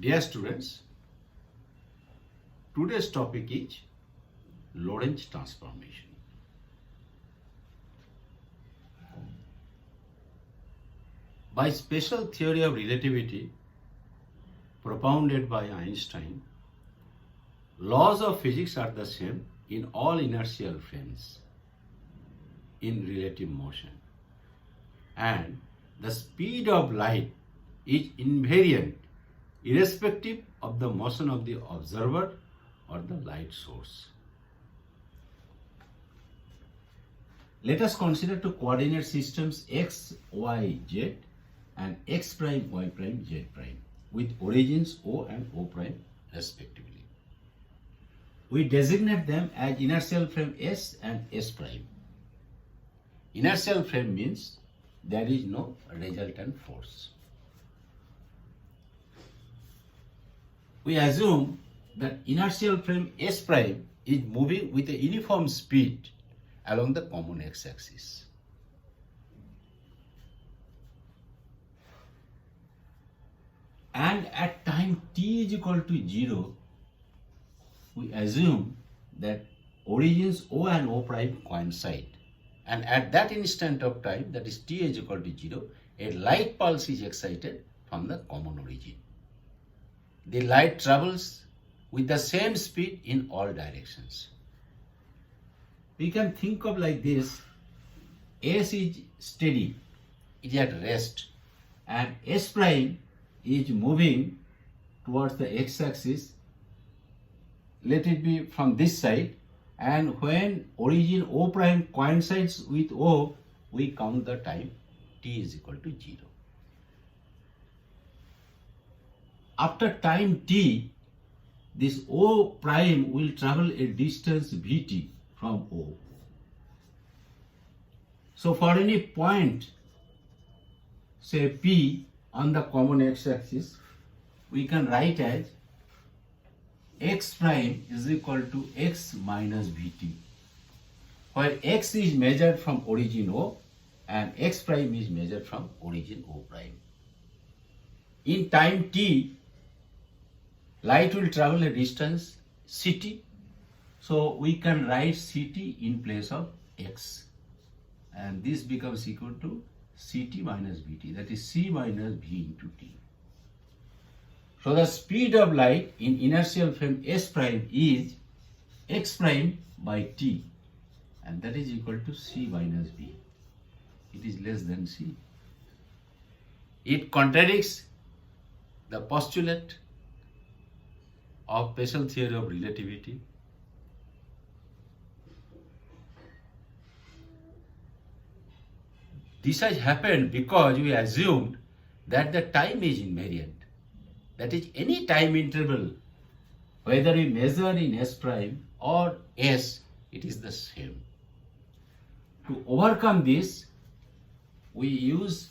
Dear students, today's topic is Lorentz transformation. By special theory of relativity propounded by Einstein, laws of physics are the same in all inertial frames in relative motion, and the speed of light is invariant irrespective of the motion of the observer or the light source. Let us consider two coordinate systems x, y, z and x prime, y prime, z prime with origins O and O prime respectively. We designate them as inertial frame S and S prime. Inertial frame means there is no resultant force. We assume that inertial frame S prime is moving with a uniform speed along the common x-axis. And at time t is equal to 0, we assume that origins O and O prime coincide. And at that instant of time, that is t is equal to 0, a light pulse is excited from the common origin. The light travels with the same speed in all directions. We can think of like this: S is steady, it is at rest, and S prime is moving towards the x-axis. Let it be from this side, and when origin O prime coincides with O, we count the time t is equal to 0. After time t, this O prime will travel a distance vt from O. So for any point, say P on the common x-axis, we can write as x prime is equal to x minus vt, where x is measured from origin O and x prime is measured from origin O prime. In time t, light will travel a distance ct, so we can write ct in place of x, and this becomes equal to ct minus vt, that is c minus v into t. So the speed of light in inertial frame S prime is x prime by t, and that is equal to c minus v. It is less than c. It contradicts the postulate of special theory of relativity. This has happened because we assumed that the time is invariant. That is, any time interval, whether we measure in S prime or S, it is the same. To overcome this, we use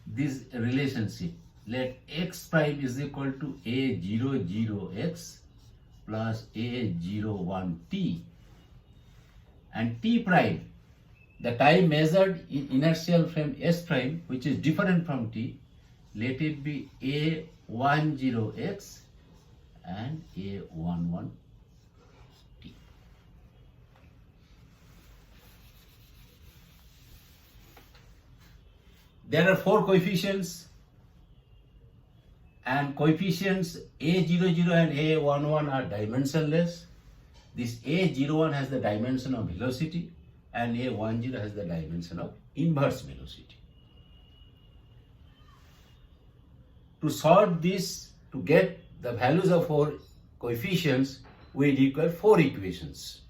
this relationship. Let x prime is equal to a00x plus a01t, and t prime, the time measured in inertial frame S prime, which is different from t, let it be a10x and a11t. There are 4 coefficients, and coefficients a00 and a11 are dimensionless. This a01 has the dimension of velocity and a10 has the dimension of inverse velocity. To solve this, to get the values of 4 coefficients, we require 4 equations.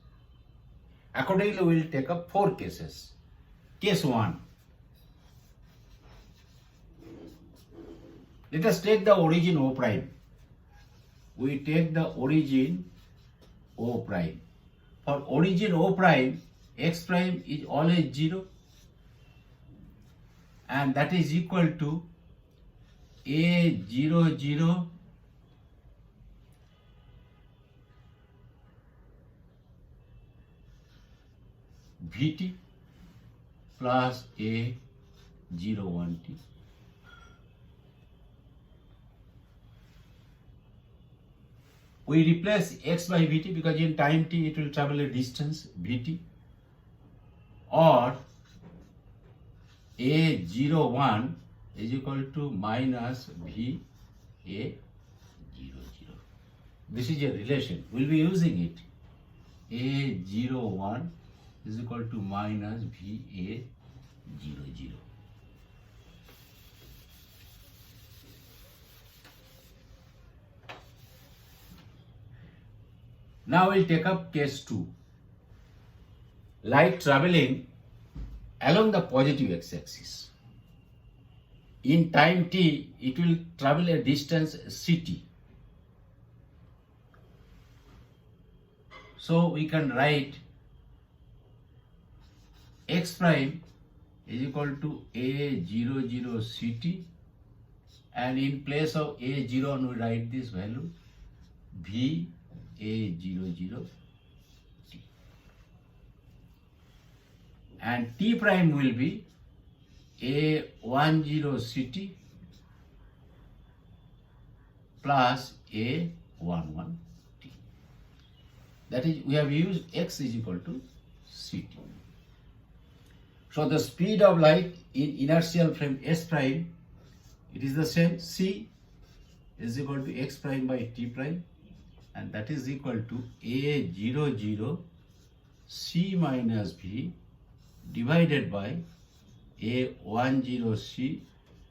Accordingly, we will take up 4 cases. Case 1. Let us take the origin O prime. We take the origin O prime. For origin O prime, x prime is always 0, and that is equal to a00 Vt plus a01t. we replace x by vt because in time t it will travel a distance vt, or a01 is equal to minus v a00. This is a relation. We'll be using it. A01 is equal to minus v a00. Now we'll take up case 2. Light traveling along the positive x-axis. In time t, it will travel a distance ct. So we can write x prime is equal to a00 ct, and in place of a0 we write this value v a00 t, and t prime will be a10 ct plus a11 t. That is, we have used x is equal to ct. So the speed of light in inertial frame s prime, it is the same. C is equal to x prime by t prime, and that is equal to a00 c minus v divided by a10 c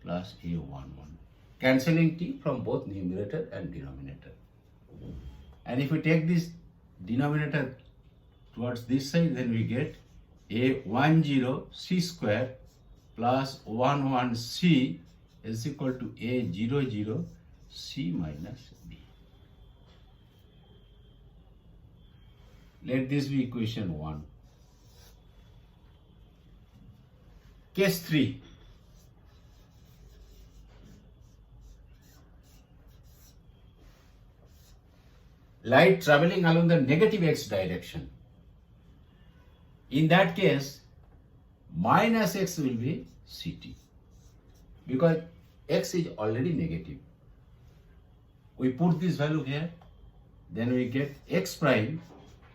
plus a11, cancelling t from both numerator and denominator. And if we take this denominator towards this side, then we get a10 c square plus 11 c is equal to a00 c minus b. Let this be equation 1. Case 3. Light traveling along the negative x direction. In that case, minus x will be ct, because x is already negative. We put this value here, then we get x prime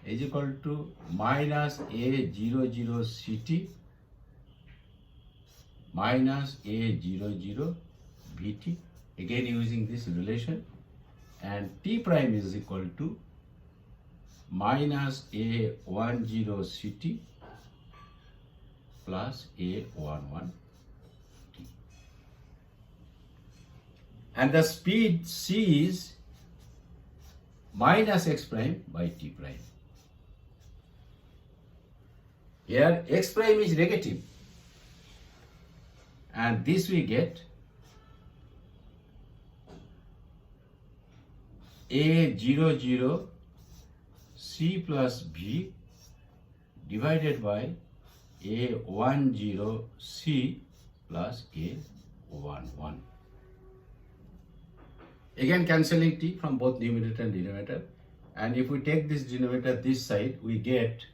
is equal to minus a00 ct minus a00 vt, again using this relation, and t prime is equal to minus a10 ct plus a11 t. And the speed c is minus x prime by t prime. Here x prime is negative, and this we get a00 c plus v divided by a10 c plus a11. Again cancelling t from both numerator and denominator, and if we take this denominator this side, we get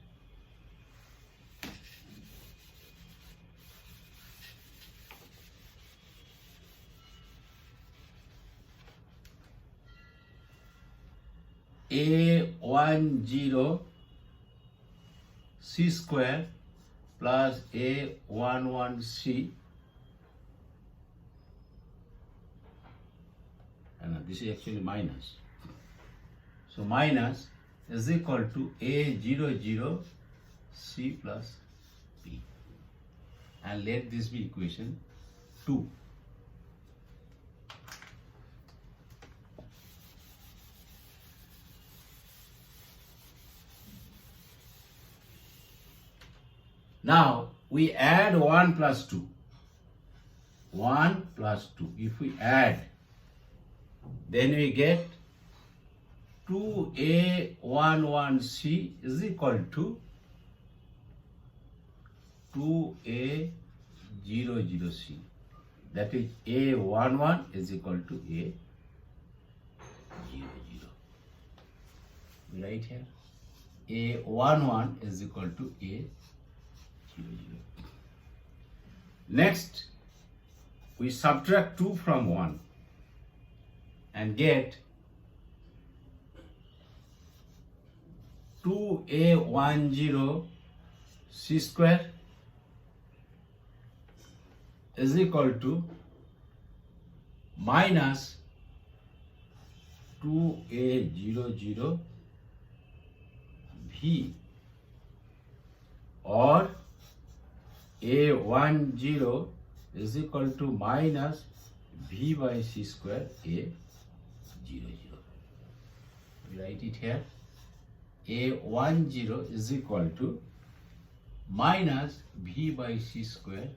a10 c square plus a11 c, and this is actually minus. So minus is equal to a00 c plus b, and let this be equation 2. Now we add 1 plus 2. 1 plus 2. If we add, then we get 2a11c is equal to 2a00c. That is a11 is equal to a00. We write here a11 is equal to a00. Next, we subtract 2 from 1 and get 2a10 c square is equal to minus 2a00 v, or a10 is equal to minus v by c square a00. We write it here. A10 is equal to minus v by c square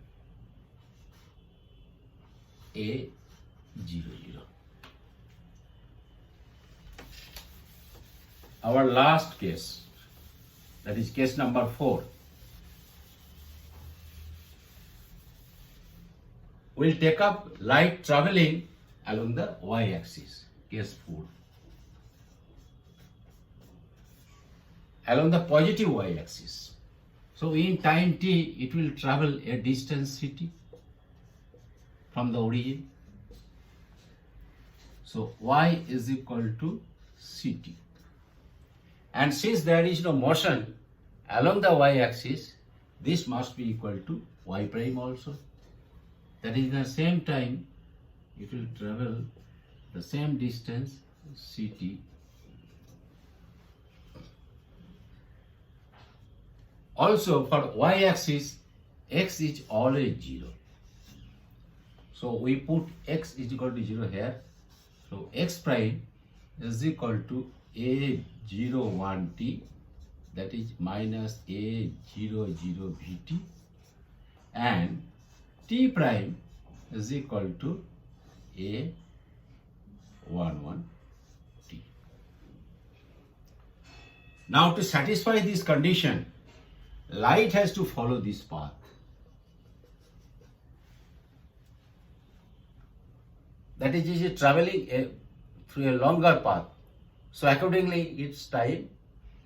a00. Our last case, that is case number 4. We'll take up light traveling along the y-axis, case 4. Along the positive y-axis. So in time t, it will travel a distance ct from the origin. So y is equal to ct. And since there is no motion along the y-axis, this must be equal to y prime also. That is, the same time, it will travel the same distance ct. Also, for y-axis, x is always 0. So we put x is equal to 0 here. So x prime is equal to a01t, that is minus a00 vt, and t prime is equal to a11t. Now, to satisfy this condition, light has to follow this path. That is, it is traveling through a longer path. So accordingly, its time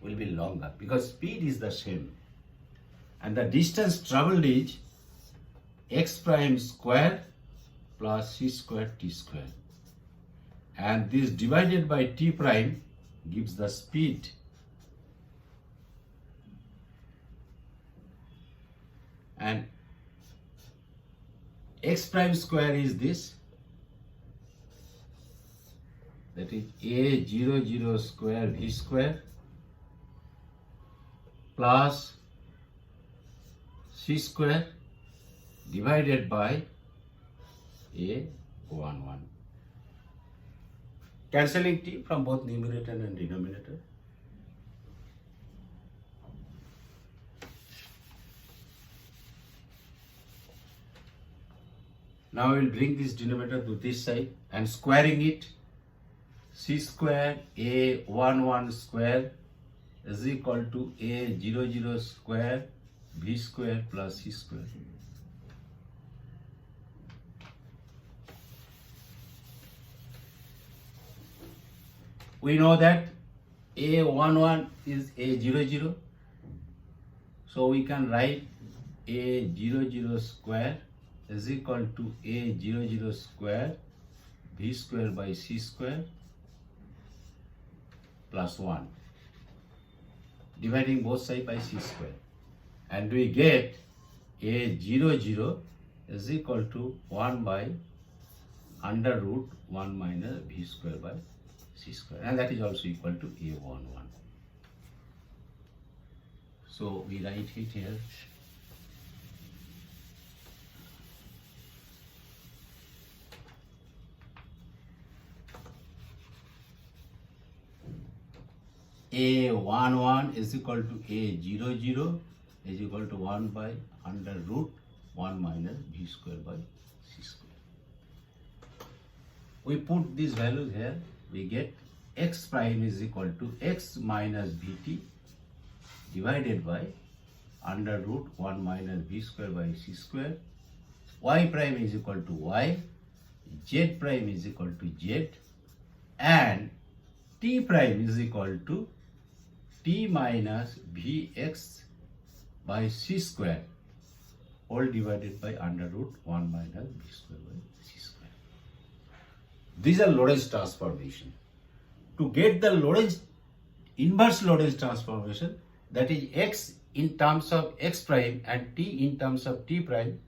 will be longer because speed is the same. And the distance traveled is x prime square plus c square t square. And this divided by t prime gives the speed. And x prime square is this, that is a00 square v square plus c square divided by a11. Cancelling t from both numerator and denominator. Now we will bring this denominator to this side and squaring it. C square a11 square is equal to a00 square v square plus c square. We know that a11 is a00, so we can write a00 square is equal to a00 square v square by c square plus 1, dividing both sides by c square, and we get a00 is equal to 1 by under root 1 minus v square by c square, and that is also equal to a11. So we write it here. A11 is equal to A00 is equal to 1 by under root 1 minus v square by c square. We put these values here, we get x prime is equal to x minus vt divided by under root 1 minus v square by c square. Y prime is equal to y, z prime is equal to z, and t prime is equal to t minus vx by c square all divided by under root 1 minus v square by c square. These are Lorentz transformation. To get the Lorentz inverse Lorentz transformation, that is x in terms of x prime and t in terms of t prime,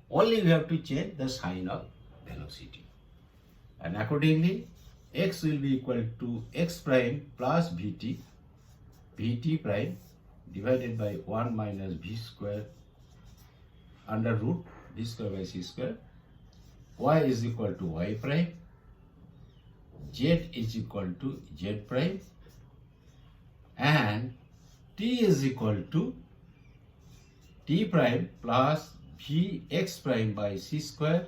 only we have to change the sign of velocity. And accordingly, x will be equal to x prime plus vt prime divided by 1 minus v square under root d square by c square. Y is equal to y prime, z is equal to z prime, and t is equal to t prime plus vx prime by c square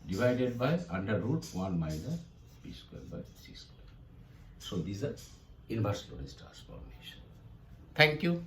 divided by under root 1 minus b square by c square. So these are inverse Lorentz transformation. Thank you.